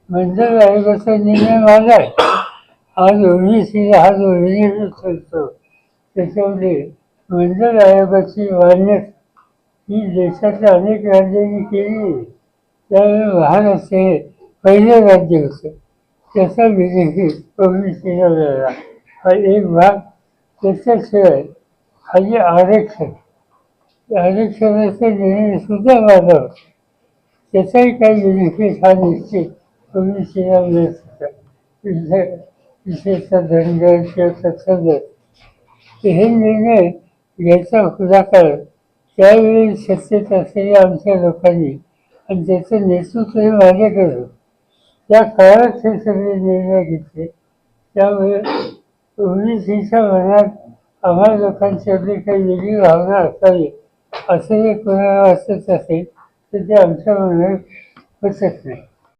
मंडल आयोगाचा निर्णय माझा आहे. आज ओबीसीला हा जो निर्णय चालतो त्याच्यामध्ये मंडल आयोगाची मान्यता ही देशातल्या अनेक राज्यांनी केली. त्यावेळी महाराष्ट्र हे पहिलं राज्य होतं. त्याचा बेनिफिट ओबीसीला मिळाला. हा एक भाग. त्याच्याशिवाय हा जे आरक्षणाचा निर्णय सुद्धा माझा होता. त्याचाही काही बेनिफिट हा निश्चित ओबीसीला मिळत होता. विशेषतः धनगर किंवा तत्सम हे निर्णय घ्यायचा पुढाकार त्यावेळी सत्तेत असलेल्या आमच्या लोकांनी आणि त्याचं नेतृत्व हे माझ्याकडे होतं. त्या काळात हे सगळे निर्णय घेतले. त्यामुळे ओबीसीच्या मनात आम्हा लोकांच्याकडे काही वेगळी भावना असावी असं जर कोणाला वाटत असेल तर ते आमच्या मनात होतच नाही.